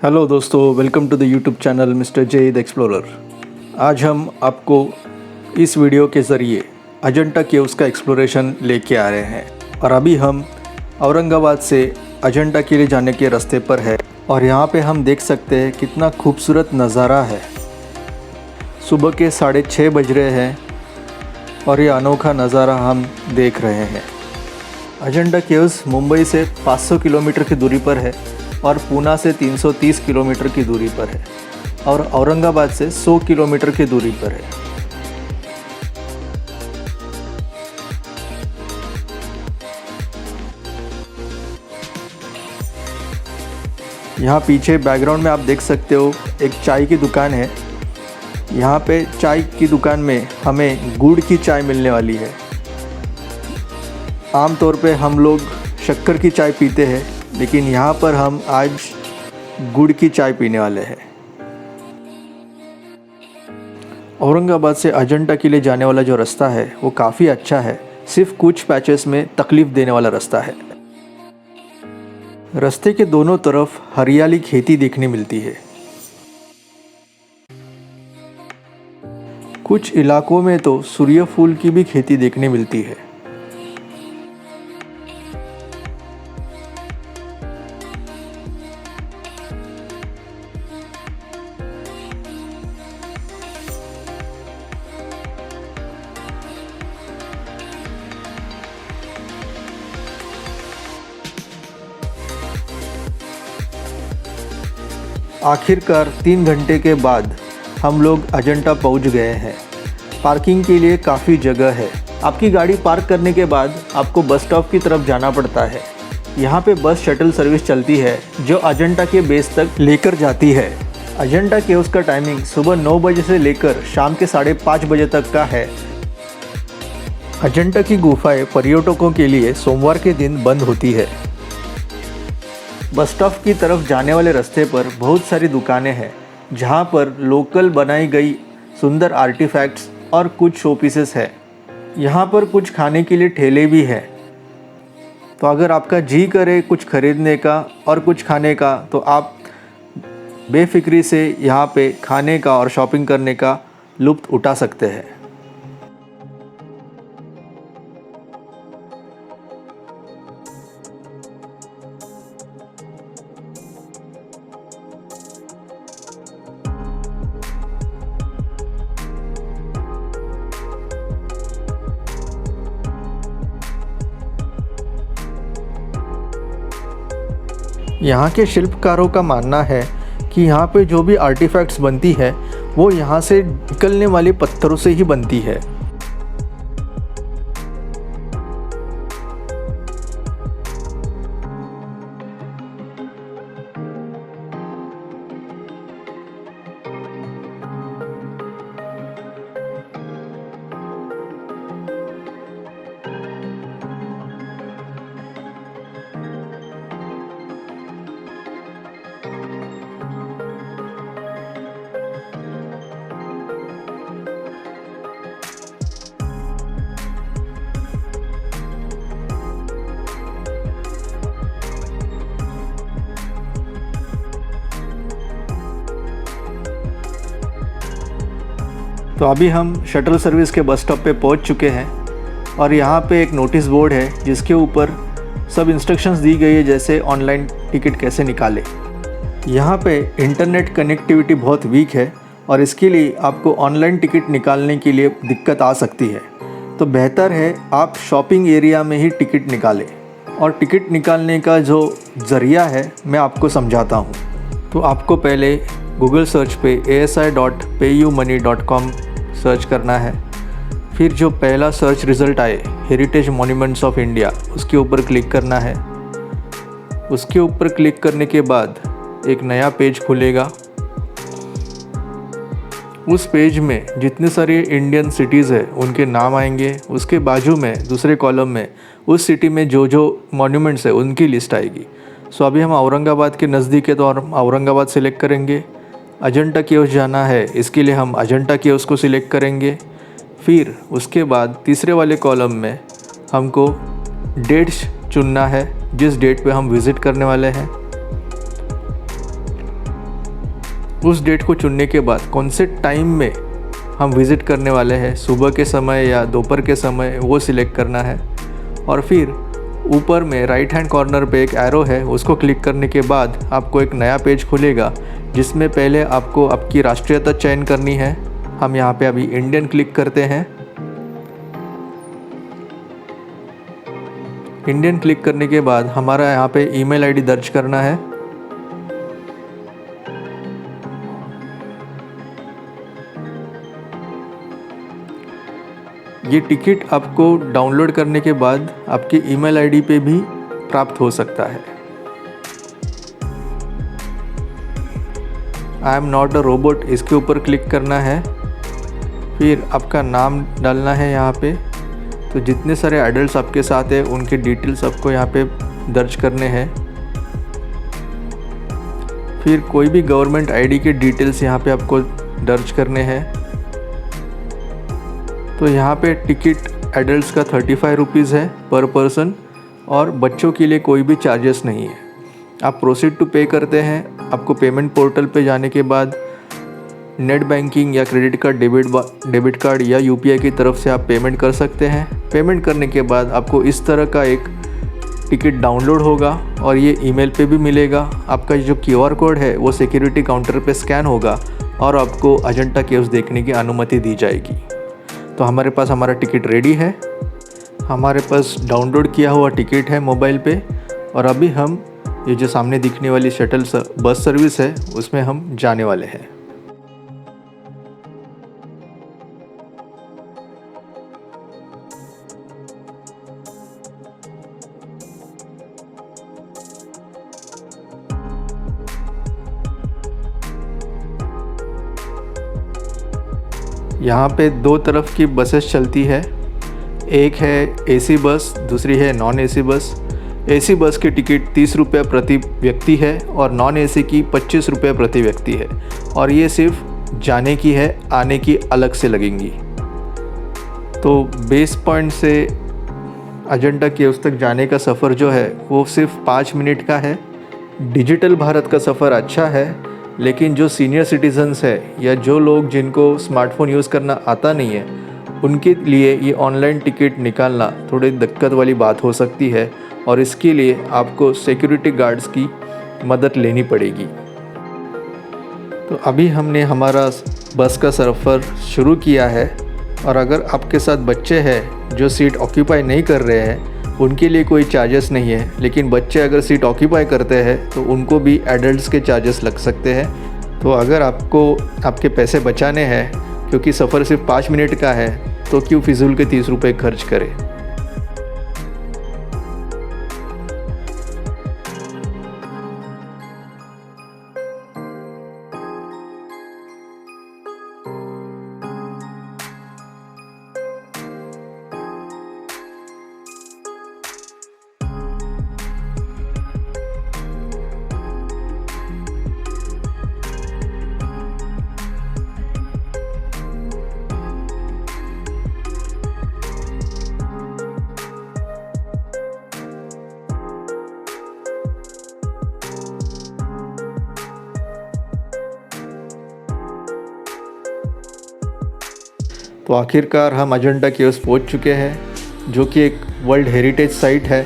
Hello दोस्तों, welcome to the YouTube channel mister J the explorer. आज हम आपको इस वीडियो के ज़रिए अजंता केव्स का एक्सप्लोरेशन लेके आ रहे हैं और अभी हम औरंगाबाद से अजंता के लिए जाने के रास्ते पर है और यहाँ पे हम देख सकते हैं कितना खूबसूरत नज़ारा है। सुबह के 6:30 बज रहे हैं और ये अनोखा नज़ारा हम देख रहे हैं। अजंता केव्स मुंबई से 500 किलोमीटर की दूरी पर है और पूना से 330 किलोमीटर की दूरी पर है और औरंगाबाद से 100 किलोमीटर की दूरी पर है। यहाँ पीछे बैकग्राउंड में आप देख सकते हो एक चाय की दुकान है। यहाँ पे चाय की दुकान में हमें गुड़ की चाय मिलने वाली है। आमतौर पे हम लोग शक्कर की चाय पीते हैं, लेकिन यहाँ पर हम आज गुड़ की चाय पीने वाले हैं। औरंगाबाद से अजंता के लिए जाने वाला जो रास्ता है वो काफ़ी अच्छा है, सिर्फ कुछ पैचेस में तकलीफ़ देने वाला रास्ता है। रास्ते के दोनों तरफ हरियाली खेती देखने मिलती है। कुछ इलाकों में तो सूर्यफूल की भी खेती देखने मिलती है। आखिरकार 3 घंटे के बाद हम लोग अजंता पहुंच गए हैं। पार्किंग के लिए काफ़ी जगह है। आपकी गाड़ी पार्क करने के बाद आपको बस स्टॉप की तरफ जाना पड़ता है। यहाँ पे बस शटल सर्विस चलती है जो अजंता के बेस तक लेकर जाती है। अजंता केव्स का टाइमिंग सुबह 9 बजे से लेकर शाम के 5:30 बजे तक का है। अजंता की गुफाएं पर्यटकों के लिए सोमवार के दिन बंद होती है। बस स्टॉप की तरफ जाने वाले रास्ते पर बहुत सारी दुकानें हैं जहां पर लोकल बनाई गई सुंदर आर्टिफैक्ट्स और कुछ शो पीसेस है। यहाँ पर कुछ खाने के लिए ठेले भी हैं, तो अगर आपका जी करे कुछ खरीदने का और कुछ खाने का तो आप बेफिक्री से यहाँ पे खाने का और शॉपिंग करने का लुत्फ़ उठा सकते हैं। यहाँ के शिल्पकारों का मानना है कि यहाँ पे जो भी आर्टिफैक्ट्स बनती है वो यहाँ से निकलने वाले पत्थरों से ही बनती है। तो अभी हम शटल सर्विस के बस स्टॉप पे पहुंच चुके हैं और यहाँ पे एक नोटिस बोर्ड है जिसके ऊपर सब इंस्ट्रक्शंस दी गई है, जैसे ऑनलाइन टिकट कैसे निकालें। यहाँ पे इंटरनेट कनेक्टिविटी बहुत वीक है और इसके लिए आपको ऑनलाइन टिकट निकालने के लिए दिक्कत आ सकती है, तो बेहतर है आप शॉपिंग एरिया में ही टिकट निकालें। और टिकट निकालने का जो ज़रिया है मैं आपको समझाता हूँ। तो आपको पहले गूगल सर्च पे asi.payumoney.com सर्च करना है। फिर जो पहला सर्च रिज़ल्ट आए हेरिटेज मॉन्यूमेंट्स ऑफ इंडिया, उसके ऊपर क्लिक करना है। उसके ऊपर क्लिक करने के बाद एक नया पेज खुलेगा। उस पेज में जितने सारे इंडियन सिटीज़ है उनके नाम आएंगे। उसके बाजू में दूसरे कॉलम में उस सिटी में जो जो मॉन्यूमेंट्स है उनकी लिस्ट आएगी। सो अभी हम औरंगाबाद के नज़दीक है तो औरंगाबाद सिलेक्ट करेंगे। अजंता केव्स जाना है, इसके लिए हम अजंता केव्स को सिलेक्ट करेंगे। फिर उसके बाद तीसरे वाले कॉलम में हमको डेट्स चुनना है जिस डेट पे हम विज़िट करने वाले हैं। उस डेट को चुनने के बाद कौन से टाइम में हम विज़िट करने वाले हैं, सुबह के समय या दोपहर के समय, वो सिलेक्ट करना है। और फिर ऊपर में राइट हैंड कॉर्नर पे एक एरो है, उसको क्लिक करने के बाद आपको एक नया पेज खुलेगा जिसमें पहले आपको आपकी राष्ट्रीयता चयन करनी है। हम यहाँ पे अभी इंडियन क्लिक करते हैं। इंडियन क्लिक करने के बाद हमारा यहाँ पे ईमेल आईडी दर्ज करना है। ये टिकट आपको डाउनलोड करने के बाद आपके ईमेल आईडी पे भी प्राप्त हो सकता है। I am not a robot, इसके ऊपर क्लिक करना है। फिर आपका नाम डालना है यहाँ पे। तो जितने सारे एडल्ट्स आपके साथ हैं उनके डिटेल्स आपको यहाँ पे दर्ज करने हैं। फिर कोई भी गवर्नमेंट आईडी के डिटेल्स यहाँ पे आपको दर्ज करने हैं। तो यहाँ पे टिकट एडल्ट्स का 35 रुपीज़ है पर पर्सन और बच्चों के लिए कोई भी चार्जेस नहीं है। आप प्रोसीड टू पे करते हैं। आपको पेमेंट पोर्टल पे जाने के बाद नेट बैंकिंग या क्रेडिट कार्ड, डेबिट कार्ड या यूपीआई की तरफ से आप पेमेंट कर सकते हैं। पेमेंट करने के बाद आपको इस तरह का एक टिकट डाउनलोड होगा और ये ईमेल पे भी मिलेगा। आपका जो QR कोड है वो सिक्योरिटी काउंटर पे स्कैन होगा और आपको अजंता केव्स देखने की अनुमति दी जाएगी। तो हमारे पास हमारा टिकट रेडी है। हमारे पास डाउनलोड किया हुआ टिकट है मोबाइल पे और अभी हम ये जो सामने दिखने वाली शटल बस सर्विस है उसमें हम जाने वाले हैं। यहाँ पे दो तरफ की बसेस चलती है। एक है AC बस, दूसरी है नॉन AC बस। AC बस की टिकट 30 रुपये प्रति व्यक्ति है और नॉन AC की 25 रुपये प्रति व्यक्ति है और ये सिर्फ जाने की है, आने की अलग से लगेंगी। तो बेस पॉइंट से अजंता केव्स तक जाने का सफ़र जो है वो सिर्फ 5 मिनट का है। डिजिटल भारत का सफ़र अच्छा है, लेकिन जो सीनियर सिटीजन्स है या जो लोग जिनको स्मार्टफोन यूज़ करना आता नहीं है उनके लिए ये ऑनलाइन टिकट निकालना थोड़ी दिक्कत वाली बात हो सकती है और इसके लिए आपको सिक्योरिटी गार्ड्स की मदद लेनी पड़ेगी। तो अभी हमने हमारा बस का सफ़र शुरू किया है और अगर आपके साथ बच्चे हैं जो सीट ऑक्यूपाई नहीं कर रहे हैं उनके लिए कोई चार्जेस नहीं है, लेकिन बच्चे अगर सीट ऑक्यूपाई करते हैं तो उनको भी एडल्ट्स के चार्जेस लग सकते हैं। तो अगर आपको आपके पैसे बचाने हैं क्योंकि सफ़र सिर्फ 5 मिनट का है तो क्यों फिजूल के 30 रुपये खर्च करें। तो आखिरकार हम अजंता केव्स पहुंच चुके हैं, जो कि एक वर्ल्ड हेरिटेज साइट है।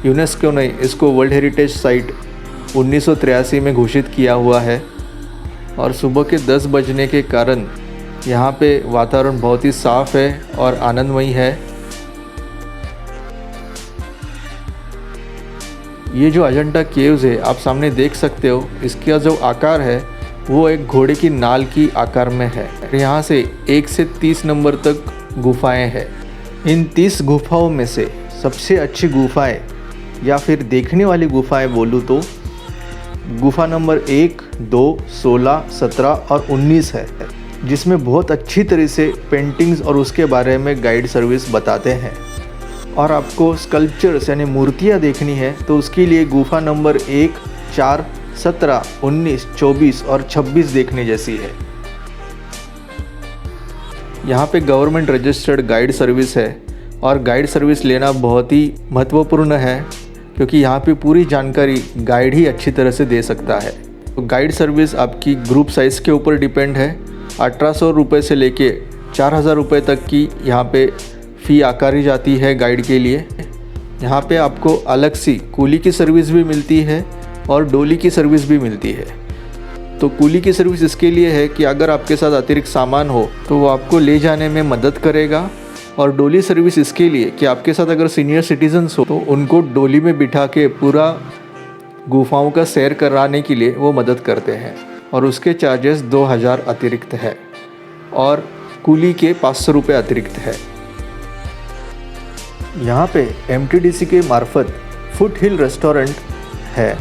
यूनेस्को ने इसको वर्ल्ड हेरिटेज साइट 1983 में घोषित किया हुआ है और सुबह के 10 बजने के कारण यहाँ पे वातावरण बहुत ही साफ़ है और आनंदमयी है। ये जो अजंता केव्स है आप सामने देख सकते हो, इसका जो आकार है वो एक घोड़े की नाल की आकार में है। यहाँ से 1 से 30 नंबर तक गुफाएं हैं। इन 30 गुफाओं में से सबसे अच्छी गुफाएं या फिर देखने वाली गुफाएं बोलूँ तो गुफा नंबर 1, 2, 16, 17 और 19 है, जिसमें बहुत अच्छी तरह से पेंटिंग्स और उसके बारे में गाइड सर्विस बताते हैं। और आपको स्कल्पचर्स यानी मूर्तियाँ देखनी है तो उसके लिए गुफा नंबर 1, 4, 17, 19, 24 और 26 देखने जैसी है। यहाँ पे गवर्नमेंट रजिस्टर्ड गाइड सर्विस है और गाइड सर्विस लेना बहुत ही महत्वपूर्ण है क्योंकि यहाँ पे पूरी जानकारी गाइड ही अच्छी तरह से दे सकता है। गाइड सर्विस आपकी ग्रुप साइज़ के ऊपर डिपेंड है। 1800 रुपये से लेके 4000 रुपये तक की यहाँ पे फ़ी आकारी जाती है गाइड के लिए। यहाँ पे आपको अलग सी कूली की सर्विस भी मिलती है और डोली की सर्विस भी मिलती है। तो कूली की सर्विस इसके लिए है कि अगर आपके साथ अतिरिक्त सामान हो तो वो आपको ले जाने में मदद करेगा, और डोली सर्विस इसके लिए कि आपके साथ अगर सीनियर सिटीजन्स हो तो उनको डोली में बिठा के पूरा गुफाओं का सैर कराने के लिए वो मदद करते हैं, और उसके चार्जेस 2000 अतिरिक्त है और कूली के 500 रुपये अतिरिक्त है। यहाँ पे MTDC के मार्फत फुट हिल रेस्टोरेंट है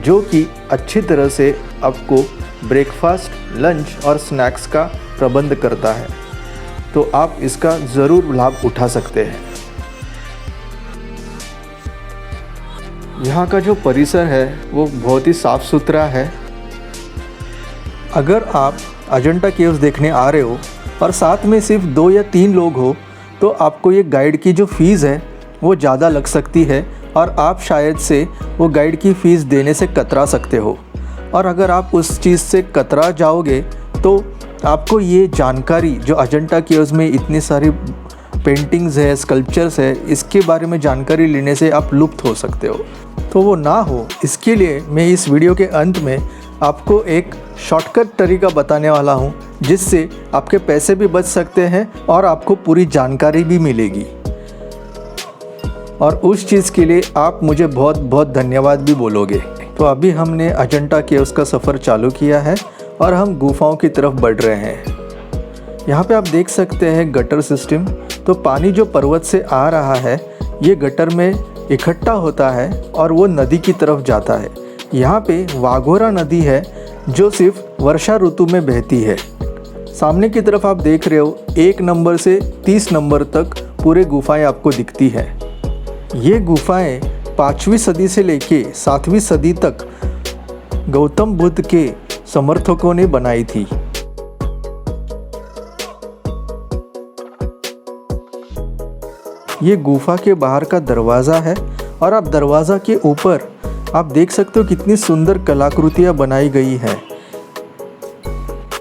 जो कि अच्छी तरह से आपको ब्रेकफास्ट, लंच और स्नैक्स का प्रबंध करता है, तो आप इसका ज़रूर लाभ उठा सकते हैं। यहाँ का जो परिसर है वो बहुत ही साफ़ सुथरा है। अगर आप अजंता केव्स देखने आ रहे हो और साथ में सिर्फ 2 या 3 लोग हो तो आपको ये गाइड की जो फ़ीस है वो ज़्यादा लग सकती है, और आप शायद से वो गाइड की फ़ीस देने से कतरा सकते हो। और अगर आप उस चीज़ से कतरा जाओगे तो आपको ये जानकारी जो अजंता केव्स में इतनी सारी पेंटिंग्स है, स्कल्पचर्स है, इसके बारे में जानकारी लेने से आप लुप्त हो सकते हो। तो वो ना हो, इसके लिए मैं इस वीडियो के अंत में आपको एक शॉर्टकट तरीका बताने वाला हूँ जिससे आपके पैसे भी बच सकते हैं और आपको पूरी जानकारी भी मिलेगी, और उस चीज़ के लिए आप मुझे बहुत बहुत धन्यवाद भी बोलोगे। तो अभी हमने अजंता केव्स का सफ़र चालू किया है और हम गुफाओं की तरफ बढ़ रहे हैं। यहाँ पे आप देख सकते हैं गटर सिस्टम। तो पानी जो पर्वत से आ रहा है ये गटर में इकट्ठा होता है और वो नदी की तरफ जाता है। यहाँ पे वाघोरा नदी है जो सिर्फ वर्षा ऋतु में बहती है। सामने की तरफ आप देख रहे हो 1 नंबर से 30 नंबर तक पूरे गुफाएं आपको दिखती है। ये गुफाएं 5वीं सदी से लेके 7वीं सदी तक गौतम बुद्ध के समर्थकों ने बनाई थी। ये गुफा के बाहर का दरवाज़ा है, और आप दरवाज़ा के ऊपर आप देख सकते हो कितनी सुंदर कलाकृतियाँ बनाई गई हैं।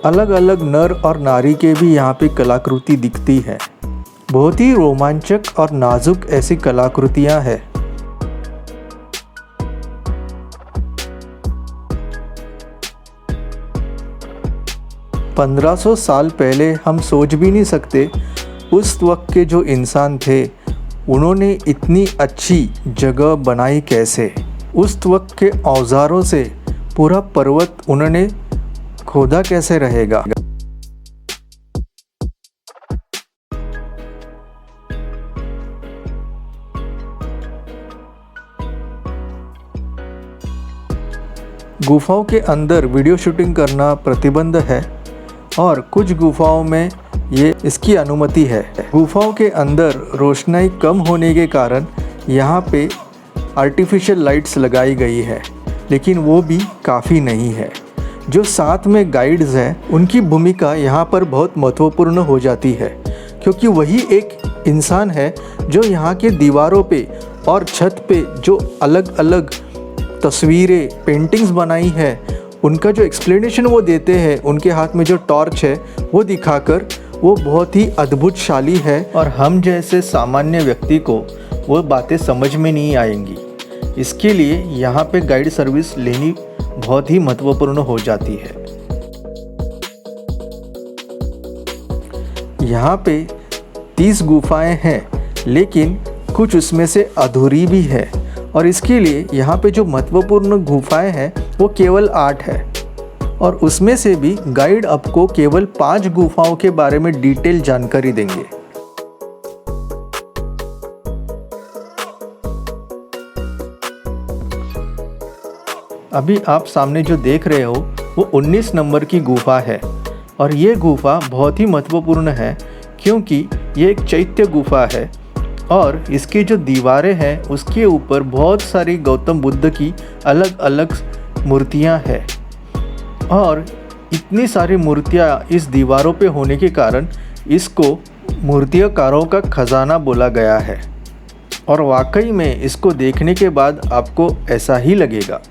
अलग अलग नर और नारी के भी यहाँ पे कलाकृति दिखती है। बहुत ही रोमांचक और नाजुक ऐसी कलाकृतियाँ हैं। पंद्रह 1500 साल पहले हम सोच भी नहीं सकते उस वक्त के जो इंसान थे उन्होंने इतनी अच्छी जगह बनाई कैसे। उस वक्त के औजारों से पूरा पर्वत उन्होंने खोदा कैसे रहेगा। गुफाओं के अंदर वीडियो शूटिंग करना प्रतिबंध है, और कुछ गुफाओं में ये इसकी अनुमति है। गुफाओं के अंदर रोशनाई कम होने के कारण यहाँ पे आर्टिफिशियल लाइट्स लगाई गई है, लेकिन वो भी काफ़ी नहीं है। जो साथ में गाइड्स हैं उनकी भूमिका यहाँ पर बहुत महत्वपूर्ण हो जाती है, क्योंकि वही एक इंसान है जो यहाँ के दीवारों पे और छत पे जो अलग अलग तस्वीरें, पेंटिंग्स बनाई है, उनका जो एक्सप्लेनेशन वो देते हैं, उनके हाथ में जो टॉर्च है वो दिखाकर वो बहुत ही अद्भुतशाली है, और हम जैसे सामान्य व्यक्ति को वो बातें समझ में नहीं आएंगी। इसके लिए यहाँ पे गाइड सर्विस लेनी बहुत ही महत्वपूर्ण हो जाती है। यहाँ पे 30 गुफाएं हैं, लेकिन कुछ उसमें से अधूरी भी है, और इसके लिए यहाँ पे जो महत्वपूर्ण गुफाएं हैं वो केवल 8 है, और उसमें से भी गाइड आपको केवल 5 गुफाओं के बारे में डिटेल जानकारी देंगे। अभी आप सामने जो देख रहे हो वो 19 नंबर की गुफा है, और ये गुफा बहुत ही महत्वपूर्ण है क्योंकि ये एक चैत्य गुफा है, और इसकी जो दीवारें हैं उसके ऊपर बहुत सारी गौतम बुद्ध की अलग अलग मूर्तियां हैं, और इतनी सारी मूर्तियां इस दीवारों पे होने के कारण इसको मूर्तिकारों का खजाना बोला गया है। और वाकई में इसको देखने के बाद आपको ऐसा ही लगेगा।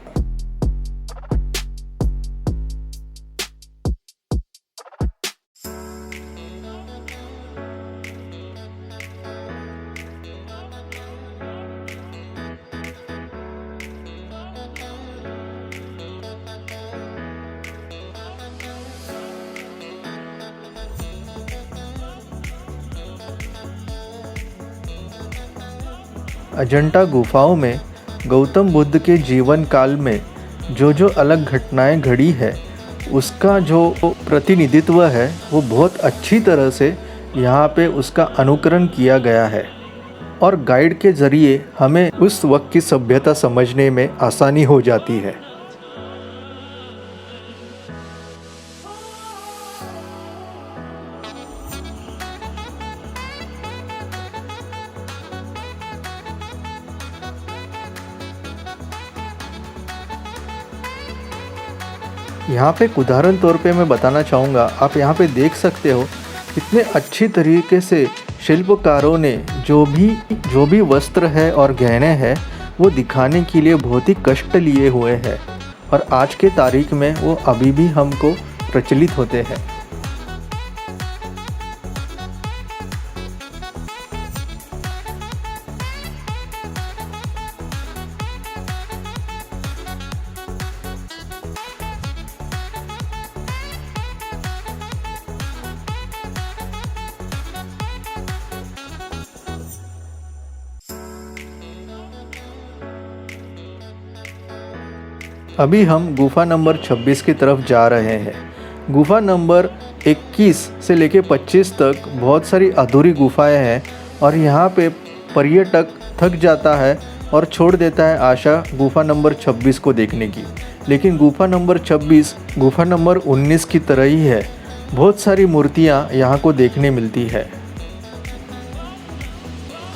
अजंता गुफाओं में गौतम बुद्ध के जीवन काल में जो अलग घटनाएं घड़ी है उसका जो प्रतिनिधित्व है वो बहुत अच्छी तरह से यहाँ पे उसका अनुकरण किया गया है और गाइड के ज़रिए हमें उस वक्त की सभ्यता समझने में आसानी हो जाती है। यहाँ पे एक उदाहरण तौर पे मैं बताना चाहूँगा, आप यहाँ पे देख सकते हो कितने अच्छी तरीके से शिल्पकारों ने जो भी वस्त्र है और गहने हैं वो दिखाने के लिए बहुत ही कष्ट लिए हुए हैं और आज के तारीख में वो अभी भी हमको प्रचलित होते हैं। अभी हम गुफा नंबर 26 की तरफ जा रहे हैं। गुफा नंबर 21 से लेके 25 तक बहुत सारी अधूरी गुफाएं हैं और यहाँ पे पर्यटक थक जाता है और छोड़ देता है आशा गुफा नंबर 26 को देखने की। लेकिन गुफा नंबर 26 गुफा नंबर 19 की तरह ही है। बहुत सारी मूर्तियाँ यहाँ को देखने मिलती है।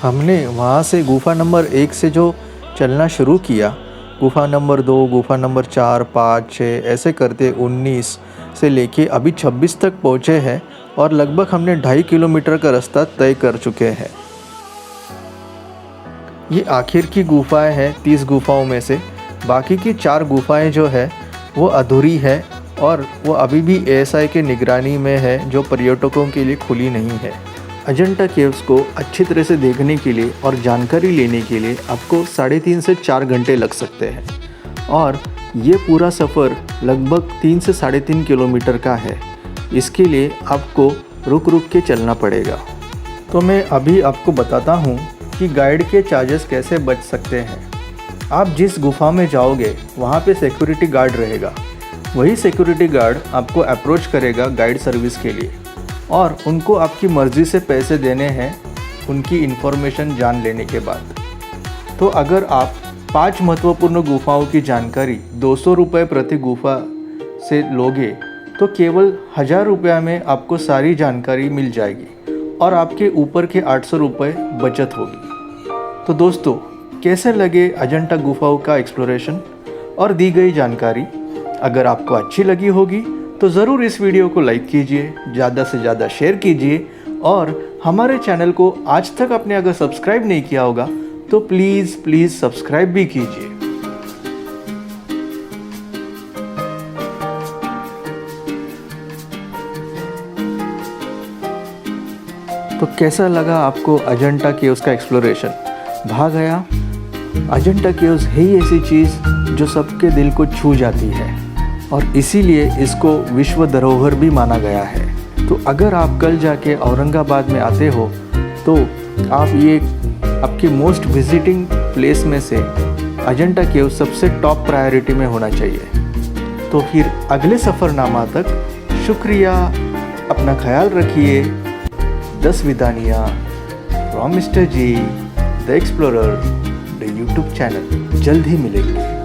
हमने वहाँ से गुफा नंबर 1 से जो चलना शुरू किया, गुफा नंबर 2, गुफा नंबर 4, 5, 6 ऐसे करते 19 से लेके अभी 26 तक पहुँचे हैं और लगभग हमने 2.5 किलोमीटर का रास्ता तय कर चुके हैं। ये आखिर की गुफाएं हैं 30 गुफाओं में से। बाकी की 4 गुफाएं जो है वो अधूरी है और वो अभी भी ASI के निगरानी में है, जो पर्यटकों के लिए खुली नहीं है। अजंता केव्स को अच्छी तरह से देखने के लिए और जानकारी लेने के लिए आपको 3.5 से 4 घंटे लग सकते हैं और ये पूरा सफ़र लगभग 3 से 3.5 किलोमीटर का है। इसके लिए आपको रुक के चलना पड़ेगा। तो मैं अभी आपको बताता हूँ कि गाइड के चार्जेस कैसे बच सकते हैं। आप जिस गुफा में जाओगे वहाँ पे सिक्योरिटी गार्ड रहेगा। वही सिक्योरिटी गार्ड आपको अप्रोच करेगा गाइड सर्विस के लिए और उनको आपकी मर्ज़ी से पैसे देने हैं उनकी इन्फॉर्मेशन जान लेने के बाद। तो अगर आप 5 महत्वपूर्ण गुफाओं की जानकारी 200 रुपये प्रति गुफा से लोगे तो केवल 1000 रुपया में आपको सारी जानकारी मिल जाएगी और आपके ऊपर के 800 रुपये बचत होगी। तो दोस्तों, कैसे लगे अजंता गुफाओं का एक्सप्लोरेशन और दी गई जानकारी? अगर आपको अच्छी लगी होगी तो ज़रूर इस वीडियो को लाइक कीजिए, ज़्यादा से ज़्यादा शेयर कीजिए और हमारे चैनल को आज तक आपने अगर सब्सक्राइब नहीं किया होगा तो प्लीज़ सब्सक्राइब भी कीजिए। तो कैसा लगा आपको अजंता केव्स का एक्सप्लोरेशन? भाग गया? अजंता केव्स है ही ऐसी चीज़ जो सबके दिल को छू जाती है और इसीलिए इसको विश्व धरोहर भी माना गया है। तो अगर आप कल जाके औरंगाबाद में आते हो तो आप ये आपकी मोस्ट विजिटिंग प्लेस में से अजंता केव्स सबसे टॉप प्रायोरिटी में होना चाहिए। तो फिर अगले सफ़रनामा तक शुक्रिया, अपना ख्याल रखिए। 10 विदानियाँ from mister G the explorer the YouTube channel. जल्द ही मिलेंगे।